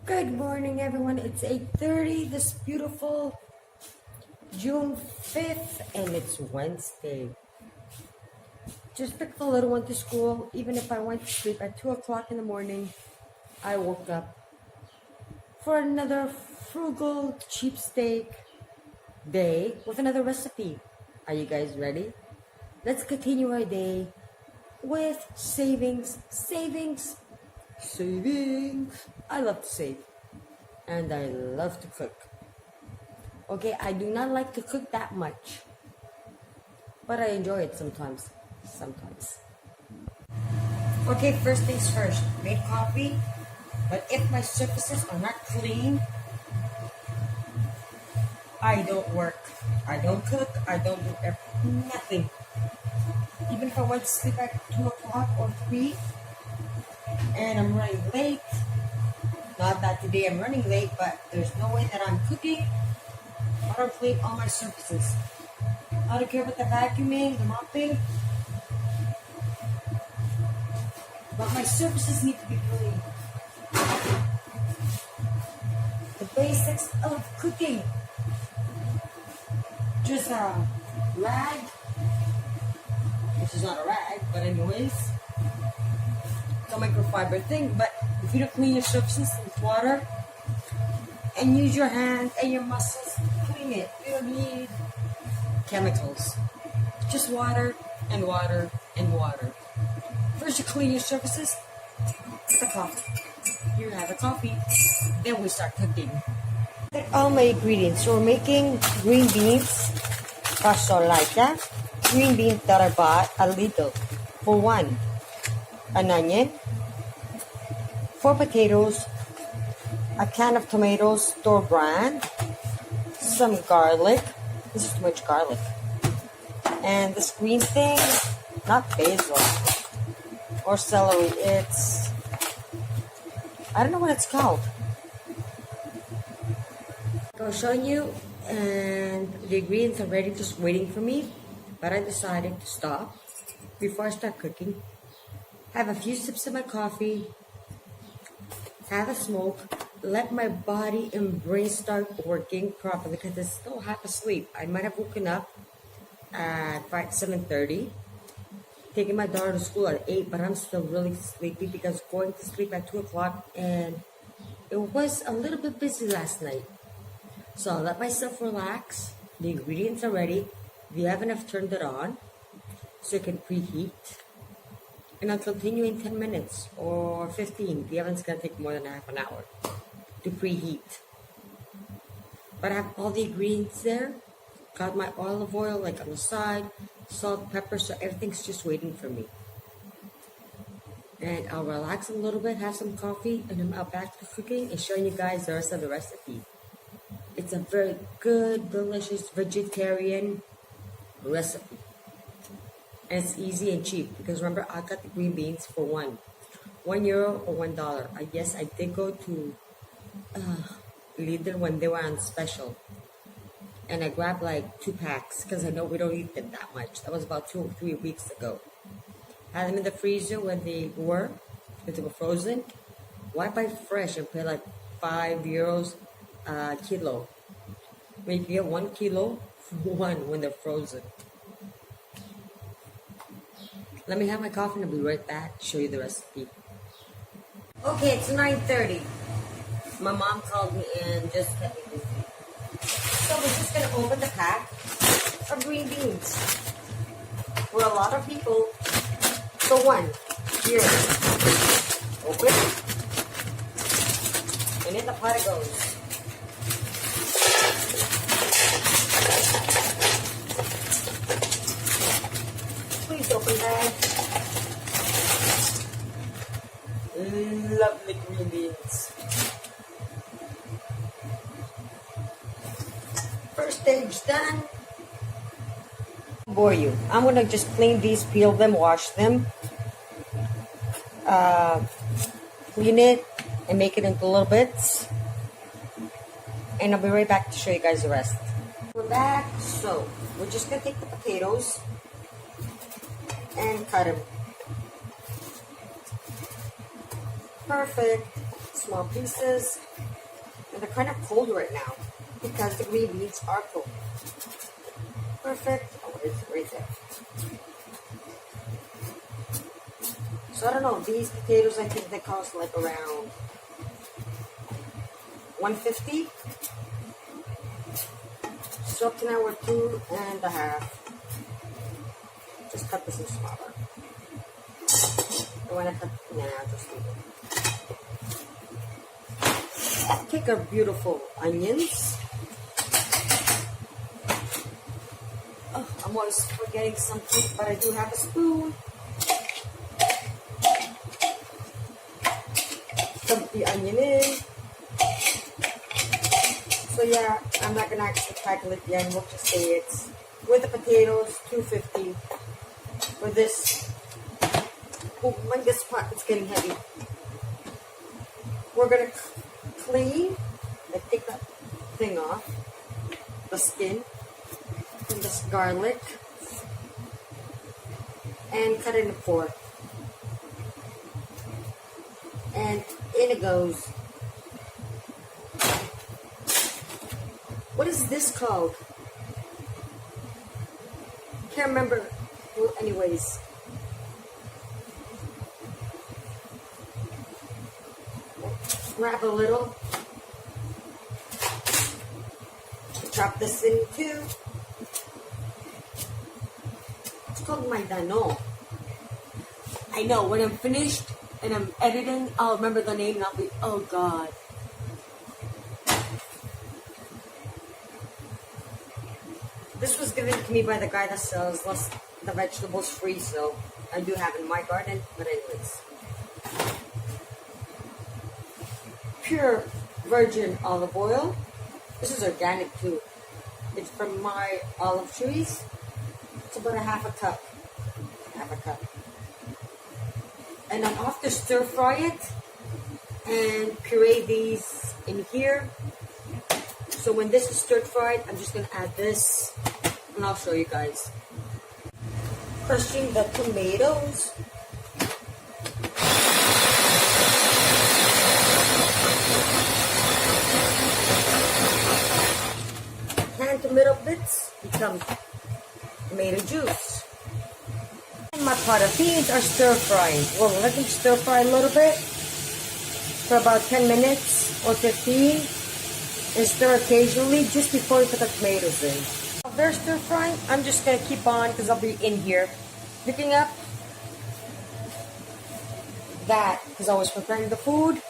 Good morning, everyone. It's 8:30 this beautiful June 5th, and it's Wednesday. Just picked the little one to school. Even if I went to sleep at 2 o'clock in the morning, I woke up for another frugal cheapsteak day with another recipe. Are you guys ready? Let's continue our day with savings. I love to save, and I love to cook. Okay, I do not like to cook that much, but I enjoy it sometimes. Okay, first things first, make coffee, but if my surfaces are not clean, I don't work. I don't cook, I don't do nothing. Even if I went to sleep at 2 o'clock or 3, and I'm running late, not that today I'm running late, but there's no way that I'm cooking. I don't clean all my surfaces. I don't care about the vacuuming, the mopping, but my surfaces need to be clean. The basics of cooking. Just a rag, which is not a rag, but anyways, it's a microfiber thing. But if you don't clean your surfaces with water and use your hands and your muscles to clean it, you don't need chemicals. Just water and water and water. First you clean your surfaces, the coffee. You have a coffee, then we start cooking. All my ingredients. So we're making green beans, casolata, green beans that I bought a little for one, an onion, 4 potatoes, a can of tomatoes, store brand, some garlic. This is too much garlic. And this green thing, not basil or celery, it's, I don't know what it's called. I'll show you, and the ingredients are ready, just waiting for me, but I decided to stop before I start cooking. Have a few sips of my coffee, have a smoke, let my body and brain start working properly because it's still half asleep. I might have woken up at 7:30, taking my daughter to school at 8, but I'm still really sleepy because going to sleep at 2 o'clock, and it was a little bit busy last night. So I'll let myself relax. The ingredients are ready. If you haven't, I've turned it on so you can preheat. And I'll continue in 10 minutes or 15. The oven's going to take more than half an hour to preheat. But I have all the ingredients there. Got my olive oil like on the side, salt, pepper, so everything's just waiting for me. And I'll relax a little bit, have some coffee, and I'm out back to cooking and showing you guys the rest of the recipe. It's a very good, delicious vegetarian recipe. And it's easy and cheap because remember, I got the green beans for €1 or $1. Yes, I did go to Lidl when they were on special. And I grabbed like 2 packs because I know we don't eat them that much. That was about 2 or 3 weeks ago. Had them in the freezer when they were frozen. Why buy fresh and pay like €5 a kilo? Maybe get 1 kilo for one when they're frozen. Let me have my coffee and I'll be right back to show you the recipe. Okay, it's 9:30. My mom called me and just kept me busy. So we're just going to open the pack of green beans. For a lot of people, so one, here, open, and in the pot it goes. Please open that. Lovely green beans. First stage done. Bore you. I'm gonna just clean these, peel them, wash them, clean it, and make it into little bits. And I'll be right back to show you guys the rest. We're back. So we're just gonna take the potatoes and cut them. Perfect. small pieces. And they're kind of cold right now because the green beans are cold. Perfect. Oh, it's right there. So I don't know, these potatoes, I think they cost like around $150. So up to now we're 2.5. Just cut this in smaller. And when I cut it now, just leave it. Take our beautiful onions. Oh, I'm always forgetting something, but I do have a spoon. Dump the onion in. So yeah, I'm not gonna actually calculate the onion. We'll just say it's with the potatoes, $250. For this, oh, when this pot is getting heavy, we're gonna clean, like take that thing off, the skin, and this garlic, and cut it in 4. And in it goes. What is this called? Can't remember. Well, anyways. Grab a little. Chop this in 2. It's called maidano. I know, when I'm finished and I'm editing, I'll remember the name and I'll be, oh God. This was given to me by the guy that sells the vegetables free, so I do have it in my garden, but anyways. Pure virgin olive oil. This is organic too. It's from my olive trees. It's about a half a cup. And I'm off to stir fry it and puree these in here. So when this is stir fried, I'm just going to add this and I'll show you guys. Crushing the tomatoes. Canned tomato bits become tomato juice. And my pot of beans are stir frying. We'll let them stir fry a little bit for about 10 minutes or 15. And stir occasionally just before we put the tomatoes in. While they're stir frying, I'm just going to keep on because I'll be in here picking up that because I was preparing the food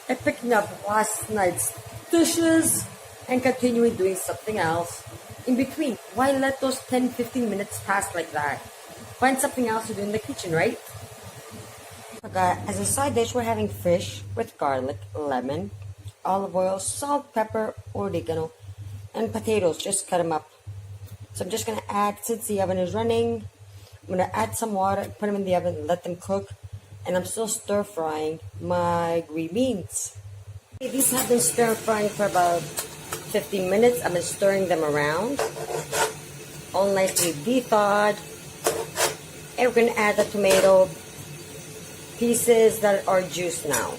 and picking up last night's dishes and continuing doing something else in between. Why let those 10-15 minutes pass like that? Find something else to do in the kitchen, right? Okay, as a side dish, we're having fish with garlic, lemon, olive oil, salt, pepper, oregano, and potatoes. Just cut them up. So I'm just going to add, since the oven is running, I'm going to add some water, put them in the oven, let them cook. And I'm still stir frying my green beans. These have been stir frying for about 15 minutes. I've been stirring them around. All nicely de-thawed. And we're going to add the tomato pieces that are juiced now.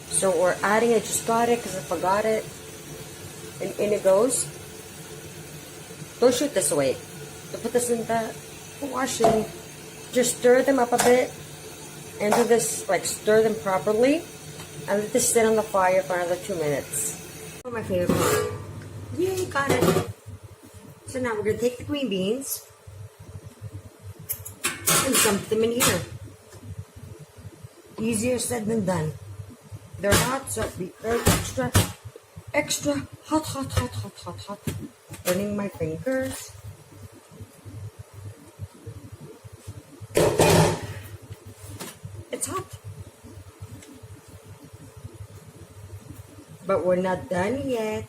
So we're adding it, just got it because I forgot it. And in it goes. Don't shoot this away. So put this in the washing. Just stir them up a bit. And do this, like stir them properly. And let this sit on the fire for another 2 minutes. Oh, my favorite part. Yay, got it. So now we're going to take the green beans. And dump them in here. Easier said than done. They're hot, so be very extra hot. Burning my fingers. It's hot. But we're not done yet.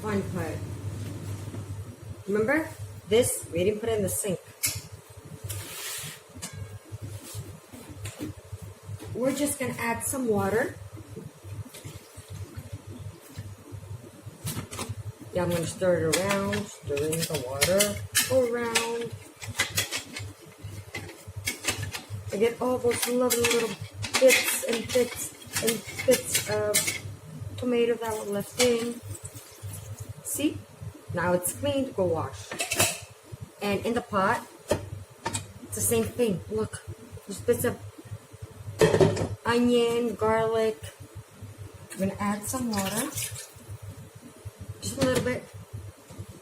Fun part. Remember? This, we didn't put it in the sink. We're just going to add some water. Yeah, I'm going to stir it around. Stir in the water. Go around. And get all those lovely little bits of tomato that were left in. See? Now it's clean to go wash. And in the pot, it's the same thing. Look, there's bits of onion, garlic. I'm gonna add some water. Just a little bit.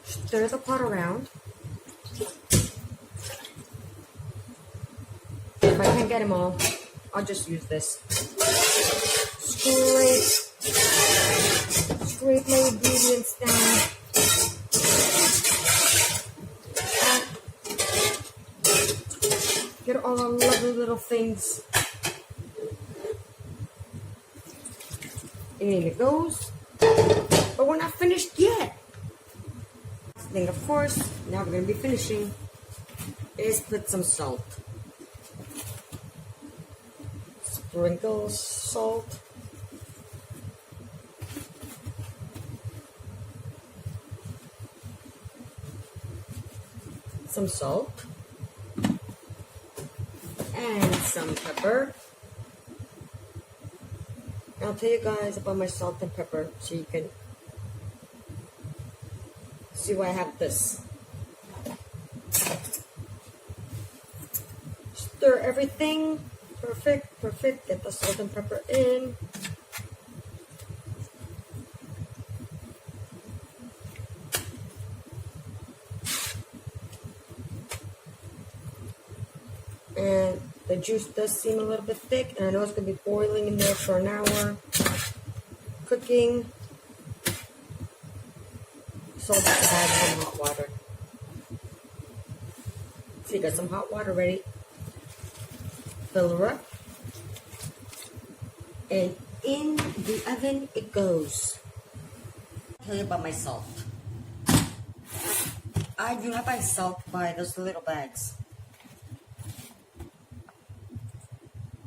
Stir the pot around. If I can't get them all, I'll just use this. Scrape my ingredients down. Get all the lovely little things. And in it goes. But we're not finished yet. Thing, of course, now we're going to be finishing, is put some salt. Sprinkle salt. Some salt. And some pepper. I'll tell you guys about my salt and pepper so you can see why I have this. Stir everything. Perfect. Get the salt and pepper in. And the juice does seem a little bit thick, and I know it's going to be boiling in there for an hour. Cooking. So I'll just add some hot water. So you got some hot water ready. Fill her up. And in the oven it goes. I'll tell you about my salt. I do not buy salt by those little bags.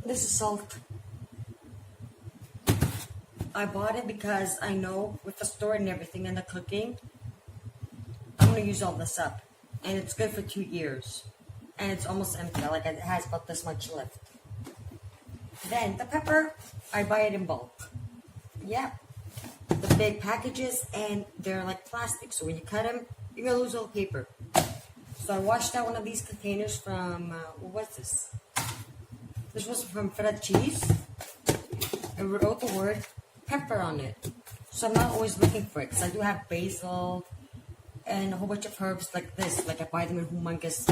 This is salt. I bought it because I know with the store and everything and the cooking, I'm going to use all this up. And it's good for 2 years. And it's almost empty. Like it has about this much left. Then the pepper, I buy it in bulk. Yeah. The big packages, and they're like plastic. So when you cut them, you're going to lose all the paper. So I washed out one of these containers from, what's this? This was from Feta Cheese. I wrote the word pepper on it. So I'm not always looking for it, because I do have basil and a whole bunch of herbs like this. Like I buy them in humongous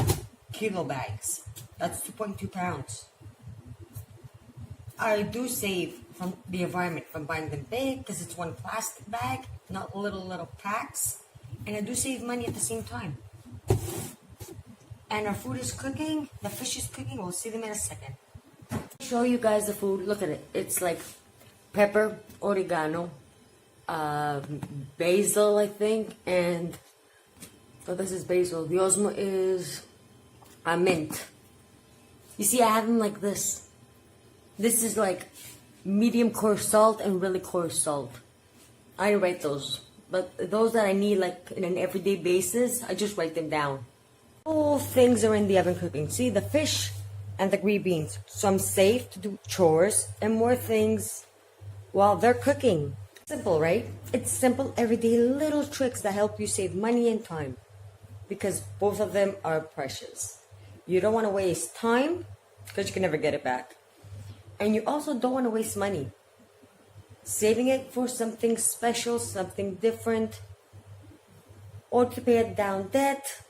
kilo bags. That's 2.2 pounds. I do save from the environment from buying them big, because it's one plastic bag, not little packs. And I do save money at the same time. And our food is cooking. The fish is cooking. We'll see them in a second. Show you guys the food. Look at it. It's like pepper, oregano, basil, I think, and this is basil. The osmo is a mint. You see, I have them like this. This is like medium coarse salt and really coarse salt. I write those, but those that I need like in an everyday basis, I just write them down. All things are in the oven cooking. See, the fish and the green beans. So I'm safe to do chores and more things while they're cooking. Simple, right? It's simple, everyday little tricks that help you save money and time, because both of them are precious. You don't want to waste time because you can never get it back. And you also don't want to waste money. Saving it for something special, something different, or to pay a down debt.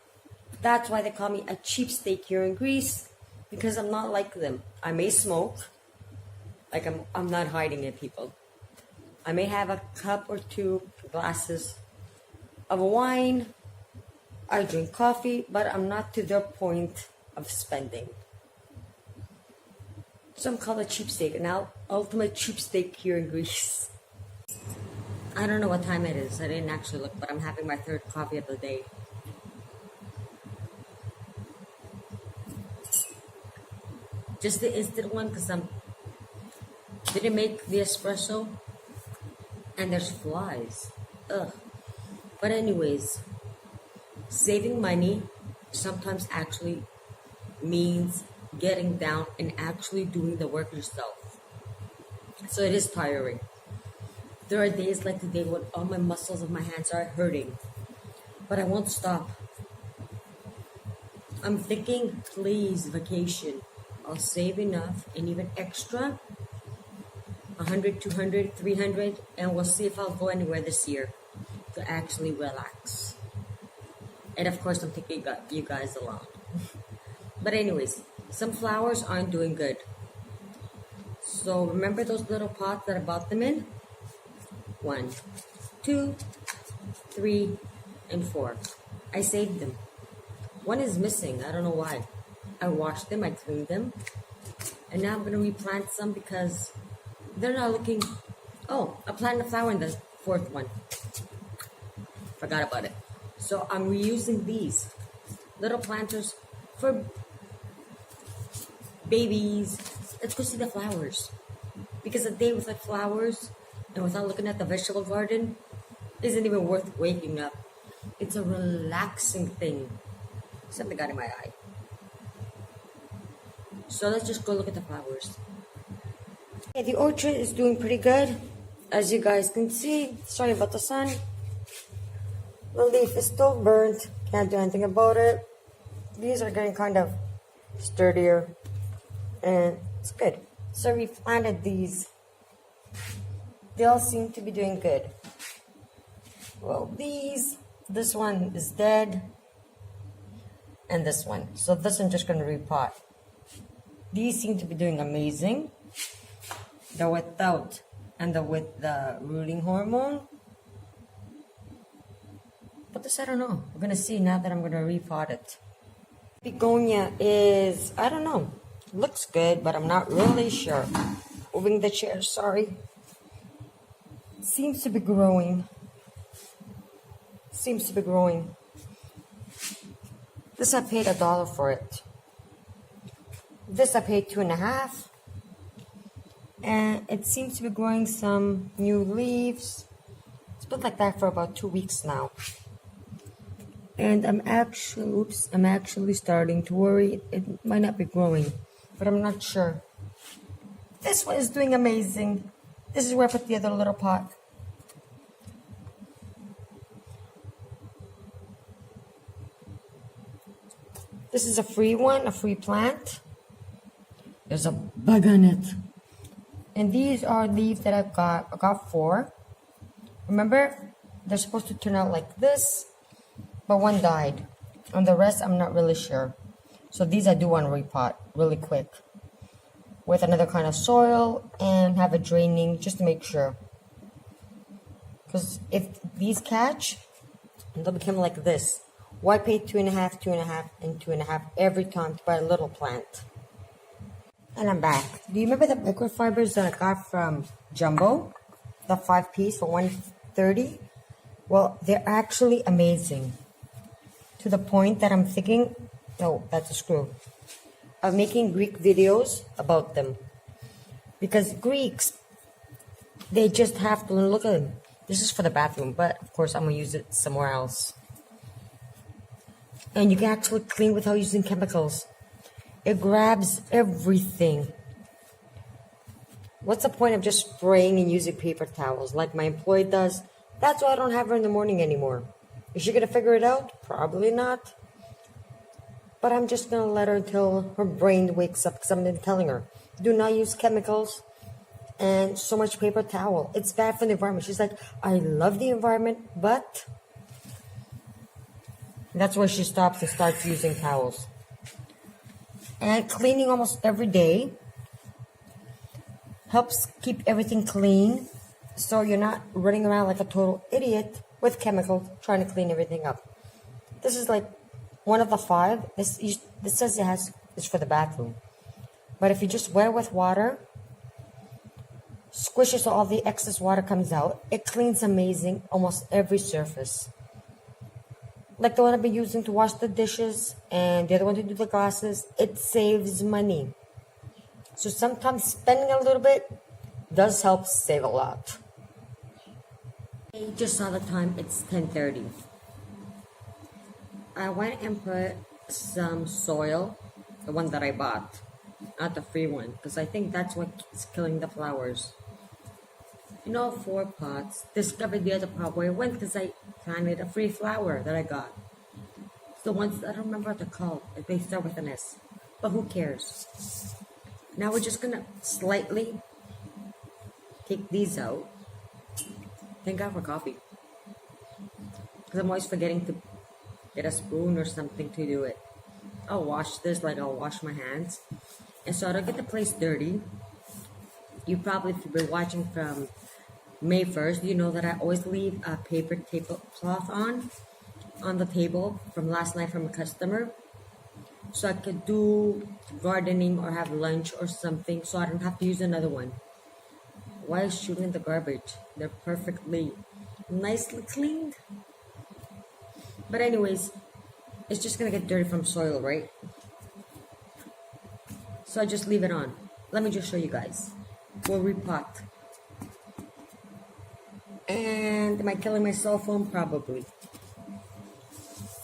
That's why they call me a cheapskate here in Greece, because I'm not like them. I may smoke, like I'm not hiding it, people. I may have a cup or two glasses of wine. I drink coffee, but I'm not to their point of spending. So I'm called a cheapskate, an ultimate cheapskate here in Greece. I don't know what time it is. I didn't actually look, but I'm having my third coffee of the day. Just the instant one, because I didn't make the espresso, and there's flies. Ugh. But anyways, saving money sometimes actually means getting down and actually doing the work yourself. So it is tiring. There are days like today when all my muscles of my hands are hurting, but I won't stop. I'm thinking, please, vacation. I'll save enough and even extra 100, 200, 300, and we'll see if I'll go anywhere this year to actually relax. And of course, I'm taking you guys along. But anyways, some flowers aren't doing good. So remember those little pots that I bought them in? 1, 2, 3, and 4. I saved them. One is missing. I don't know why. I washed them. I cleaned them. And now I'm going to replant some because they're not looking... Oh, I planted a flower in the 4th one. Forgot about it. So I'm reusing these little planters for babies. Let's go see the flowers. Because a day without flowers and without looking at the vegetable garden isn't even worth waking up. It's a relaxing thing. Something got in my eye. So let's just go look at the flowers. Okay, the orchard is doing pretty good. As you guys can see, sorry about the sun. The leaf is still burnt. Can't do anything about it. These are getting kind of sturdier. And it's good. So we planted these. They all seem to be doing good. Well, this one is dead. And this one. So this I'm just going to repot. These seem to be doing amazing. The without and the with the rooting hormone. But this I don't know. We're going to see now that I'm going to repot it. Begonia is, I don't know. Looks good, but I'm not really sure. Moving the chair, sorry. Seems to be growing. Seems to be growing. This I paid $1 for it. This I paid $2.50. And it seems to be growing some new leaves. It's been like that for about 2 weeks now. And I'm actually starting to worry. It might not be growing, but I'm not sure. This one is doing amazing. This is where I put the other little pot. This is a free one, a free plant. There's a bug on it. And these are leaves that I got 4. Remember, they're supposed to turn out like this, but one died. And the rest, I'm not really sure. So these I do want to repot really quick with another kind of soil and have it draining just to make sure. Because if these catch, they'll become like this. Why pay $2.50, $2.50, and $2.50 every time to buy a little plant? And I'm back. Do you remember the microfibers that I got from Jumbo? The 5-piece for $1.30? Well, they're actually amazing. To the point that I'm thinking, oh, that's a screw, of making Greek videos about them. Because Greeks, they just have to look at them. This is for the bathroom, but of course I'm going to use it somewhere else. And you can actually clean without using chemicals. It grabs everything. What's the point of just spraying and using paper towels like my employee does? That's why I don't have her in the morning anymore. Is she going to figure it out? Probably not. But I'm just going to let her until her brain wakes up because I've been telling her, do not use chemicals and so much paper towel. It's bad for the environment. She's like, I love the environment, but... That's where she stops and starts using towels. And cleaning almost every day helps keep everything clean so you're not running around like a total idiot with chemicals trying to clean everything up. This is like one of the 5. This says it's for the bathroom. But if you just wet it with water, squish it so all the excess water comes out, it cleans amazing almost every surface. Like the one I've been using to wash the dishes and the other one to do the glasses, it saves money. So sometimes spending a little bit does help save a lot. I just saw the time, it's 10:30. I went and put some soil, the one that I bought, not the free one, because I think that's what's killing the flowers. in all 4 pots. Discovered the other pot where it went because I planted a free flower that I got. It's the ones, I don't remember what they're called. They start with an S. But who cares? Now we're just gonna slightly take these out. Thank God for coffee. Because I'm always forgetting to get a spoon or something to do it. I'll wash this like I'll wash my hands. And so I don't get the place dirty. You probably, if you've been watching from May 1st, you know that I always leave a paper tablecloth on the table from last night from a customer. So I could do gardening or have lunch or something so I don't have to use another one. Why shooting the garbage? They're perfectly nicely cleaned. But anyways, it's just gonna get dirty from soil, right? So I just leave it on. Let me just show you guys. We'll repot. And am I killing my cell phone? Probably.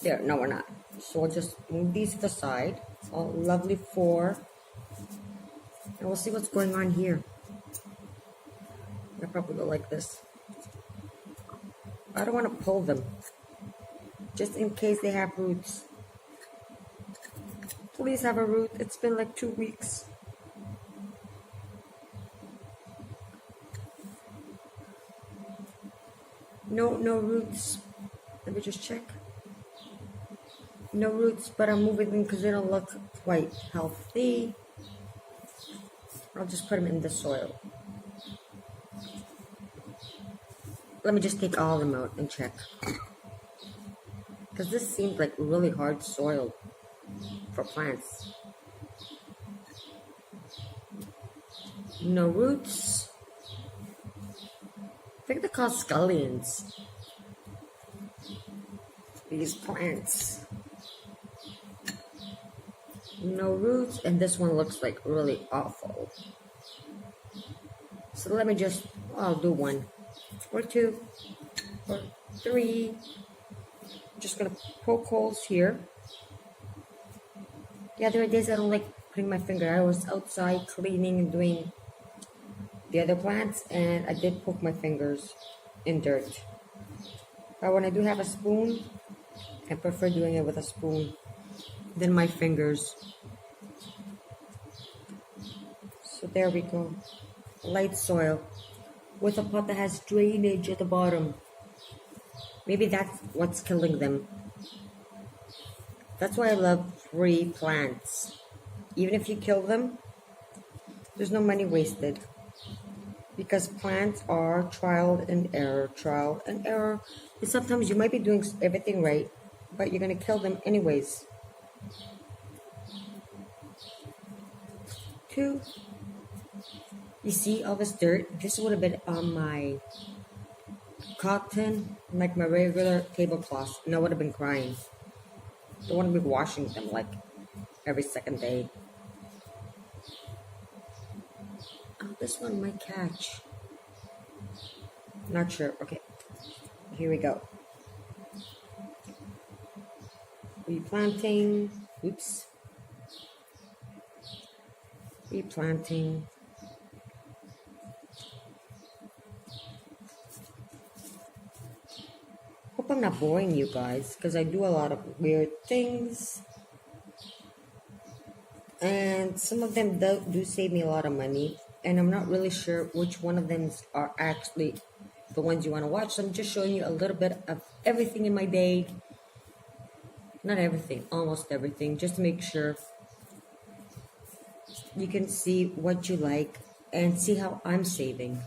There, no we're not. So we'll just move these to the side. All lovely 4. And we'll see what's going on here. I'll probably go like this. I don't want to pull them. Just in case they have roots. Please have a root. It's been like 2 weeks. No roots. Let me just check. No roots, but I'm moving them because they don't look quite healthy. I'll just put them in the soil. Let me just take all of them out and check. Because this seems like really hard soil for plants. No roots. I think they're called scullions. These plants. No roots, and this one looks like really awful. So let me just, I'll do 1 or 2 or 3. I'm just gonna poke holes here. Yeah, there are days I don't like putting my finger. I was outside cleaning and doing the other plants, and I did poke my fingers in dirt. But when I do have a spoon, I prefer doing it with a spoon than my fingers. So there we go. Light soil with a pot that has drainage at the bottom. Maybe that's what's killing them. That's why I love free plants. Even if you kill them, there's no money wasted. Because plants are trial and error. And sometimes you might be doing everything right, but you're going to kill them anyways. 2. You see all this dirt? This would have been on my cotton, like my regular tablecloth, and I would have been crying. I want to be washing them like every second day. Oh, this one might catch. Not sure. Okay, here we go. Replanting. Oops. Replanting. Hope I'm not boring you guys, because I do a lot of weird things. And some of them do save me a lot of money. And I'm not really sure which one of them are actually the ones you want to watch. So I'm just showing you a little bit of everything in my day. Not everything, almost everything. Just to make sure you can see what you like and see how I'm saving.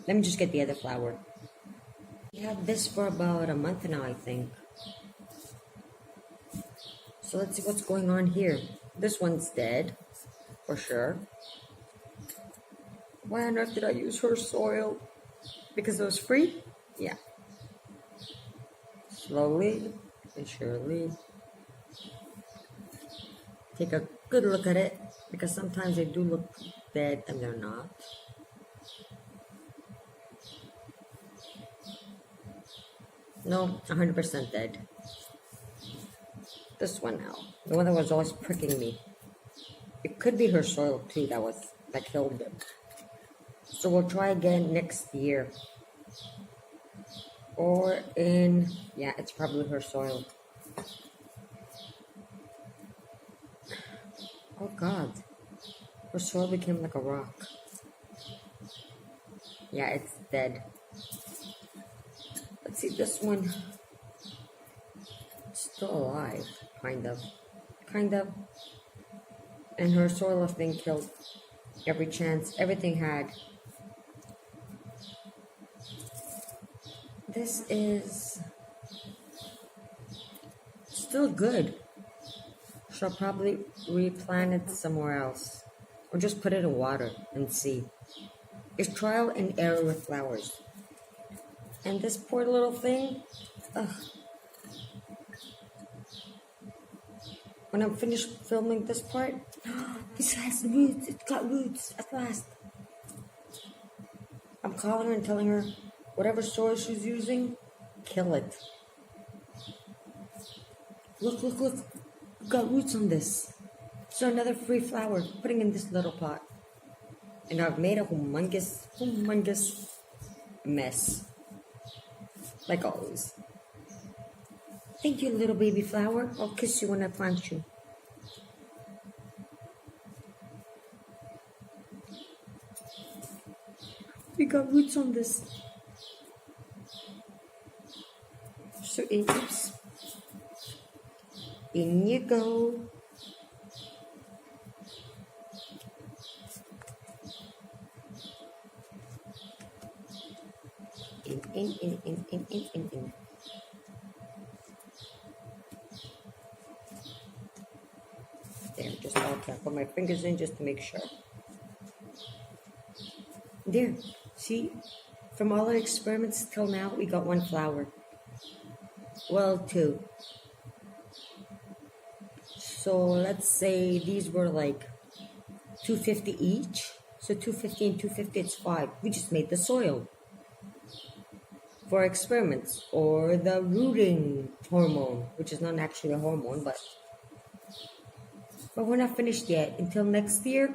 Let me just get the other flower. We have this for about a month now, I think. So let's see what's going on here. This one's dead, for sure. Why on earth did I use her soil? Because it was free? Yeah. Slowly and surely. Take a good look at it, because sometimes they do look dead and they're not. No, 100% dead. This one now, the one that was always pricking me. It could be her soil too that killed them. So we'll try again next year. Or in, yeah, it's probably her soil. Oh God, her soil became like a rock. Yeah, it's dead. Let's see, this one, it's still alive, kind of. And her soil has been killed. Every chance, everything had. This is still good. So I'll probably replant it somewhere else. Or just put it in water and see. It's trial and error with flowers. And this poor little thing, ugh. When I'm finished filming this part, this has roots, it got roots at last. I'm calling her and telling her, whatever soil she's using, kill it. Look, I've got roots on this. So another free flower, putting in this little pot. And I've made a humongous mess. Like always. Thank you, little baby flower. I'll kiss you when I plant you. We got roots on this. So oops. In you go. In. There, just okay. Put my fingers in just to make sure. There, see? From all our experiments till now, we got one flower. Well, two. So let's say these were like $2.50 each. So $2.50 and $2.50, it's $5. We just made the soil for experiments, or the rooting hormone, which is not actually a hormone, but we're not finished yet. Until next year,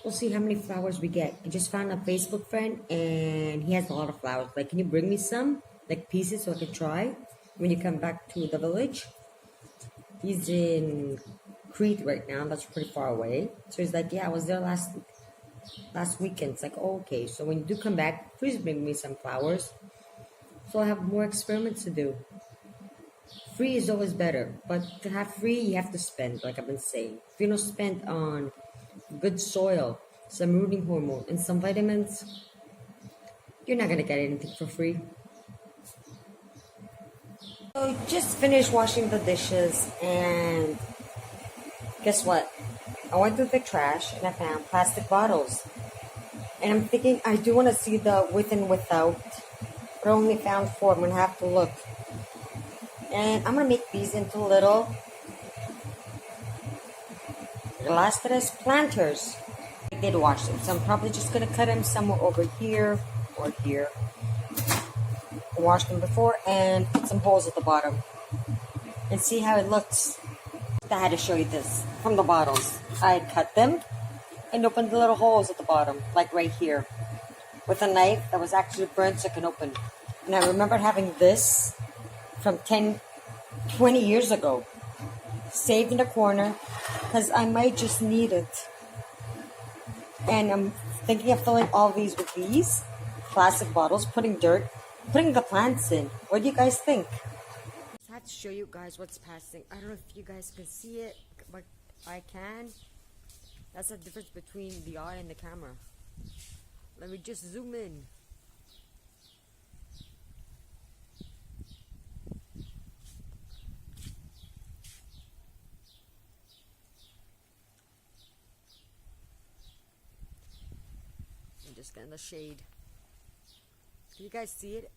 we'll see how many flowers we get. I just found a Facebook friend, and he has a lot of flowers. Like, can you bring me some, like pieces, so I can try when you come back to the village? He's in Crete right now. That's pretty far away. So he's like, yeah, I was there last weekend. It's like, oh, okay. So when you do come back, please bring me some flowers. So I have more experiments to do. Free is always better, but to have free, you have to spend, like I've been saying. If you don't spend on good soil, some rooting hormone, and some vitamins, you're not going to get anything for free. So just finished washing the dishes, and guess what? I went through the trash and I found plastic bottles. And I'm thinking I do want to see the with and without, but I only found 4. I'm going to have to look. And I'm going to make these into little Elastrus planters. I did wash them, so I'm probably just going to cut them somewhere over here or here. I washed them before and put some holes at the bottom. And see how it looks. I had to show you this from the bottles. I cut them and opened the little holes at the bottom, like right here, with a knife that was actually burnt so I can open. And I remember having this from 20 years ago, saved in a corner, because I might just need it. And I'm thinking of filling all these with these plastic bottles, putting dirt, putting the plants in. What do you guys think? I had to show you guys what's passing. I don't know if you guys can see it, but I can. That's the difference between the eye and the camera. Let me just zoom in. I'm just getting the shade. Can you guys see it?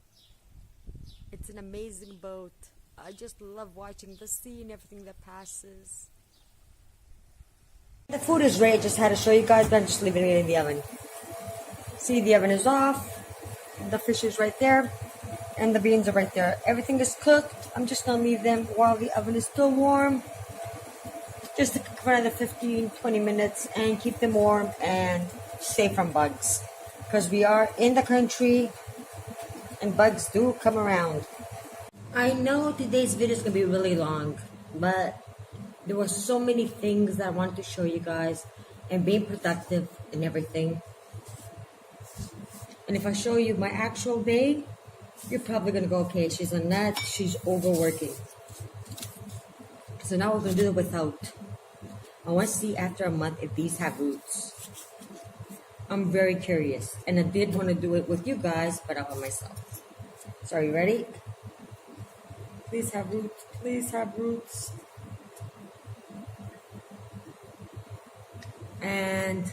It's an amazing boat. I just love watching the sea and everything that passes. The food is ready. Just had to show you guys, but I'm just leaving it in the oven. See, the oven is off. The fish is right there. And the beans are right there. Everything is cooked. I'm just going to leave them while the oven is still warm. Just to cook for another 15-20 minutes and keep them warm and safe from bugs. because we are in the country and bugs do come around. I know today's video is going to be really long, but there were so many things that I wanted to show you guys and being productive and everything. And if I show you my actual day, you're probably going to go, okay, she's a nut, she's overworking. So now we're going to do it without. I want to see after a month if these have roots. I'm very curious. And I did want to do it with you guys, but not by myself. So are you ready? Please have roots. Please have roots. And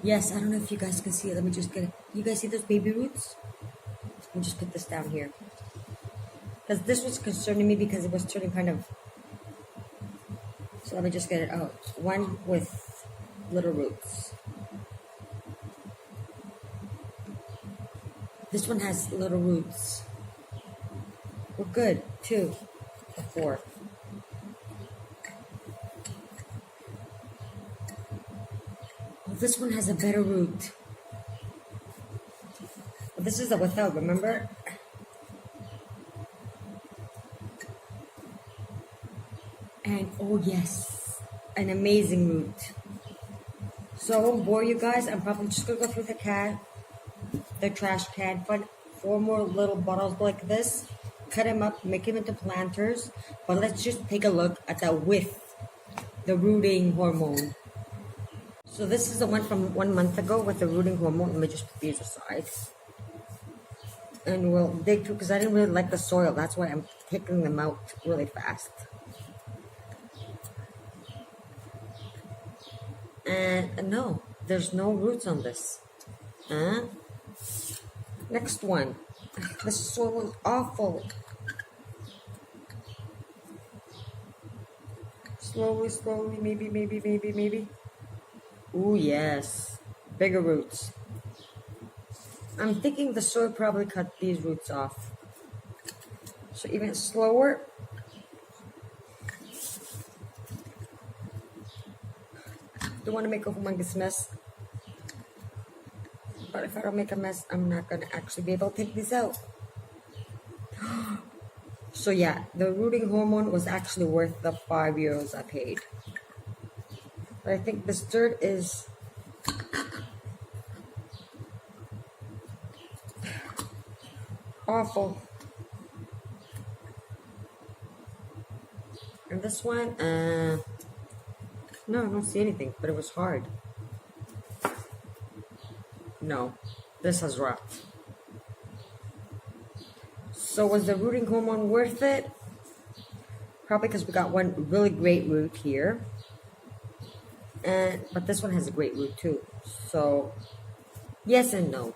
yes, I don't know if you guys can see it. Let me just get it. You guys see those baby roots? Let me just put this down here. Because this was concerning me because it was turning kind of... So let me just get it out. One with little roots. This one has little roots. We're good. 2 or 4. Oh, this one has a better root. Oh, this is a without, remember? And oh yes, an amazing root. So I won't bore you guys. I'm probably just gonna go through the trash can, find 4 more little bottles like this, cut them up, make them into planters. But let's just take a look at that with the rooting hormone. So this is the one from 1 month ago with the rooting hormone. Let me just put these aside. And we'll dig through because I didn't really like the soil. That's why I'm taking them out really fast. And no, there's no roots on this. Next one. This soil is awful. Slowly, maybe. Ooh, yes. Bigger roots. I'm thinking the soil probably cut these roots off. So even slower. Don't want to make a humongous mess. But if I don't make a mess, I'm not going to actually be able to take these out. So yeah, the rooting hormone was actually worth the €5 I paid. But I think this dirt is... awful. And this one, no, I don't see anything, but it was hard. No, this has rot. So was the rooting hormone worth it? Probably because we got one really great root here. But this one has a great root too. So, yes and no.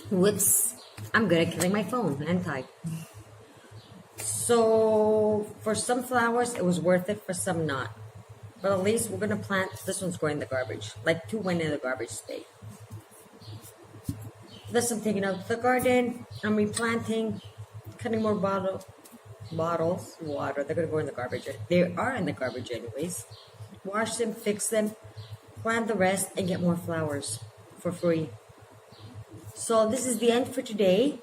Whoops. I'm good at killing my phone, aren't I? So, for some flowers, it was worth it. For some, not. But at least we're going to plant... This one's going in the garbage. Like 2 went in the garbage state. This I'm taking out to the garden. I'm replanting. Cutting more bottles. Water. They're going to go in the garbage. They are in the garbage anyways. Wash them, fix them, plant the rest, and get more flowers for free. So this is the end for today.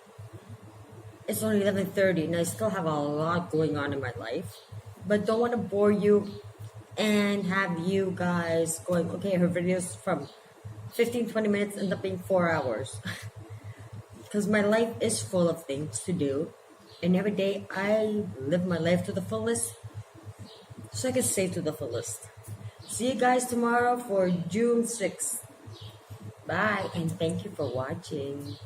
It's only 11:30 and I still have a lot going on in my life. But don't want to bore you and have you guys going, okay, her videos from 15-20 minutes end up being 4 hours. Because my life is full of things to do. And every day I live my life to the fullest. So I can say to the fullest. See you guys tomorrow for June 6th. Bye and thank you for watching.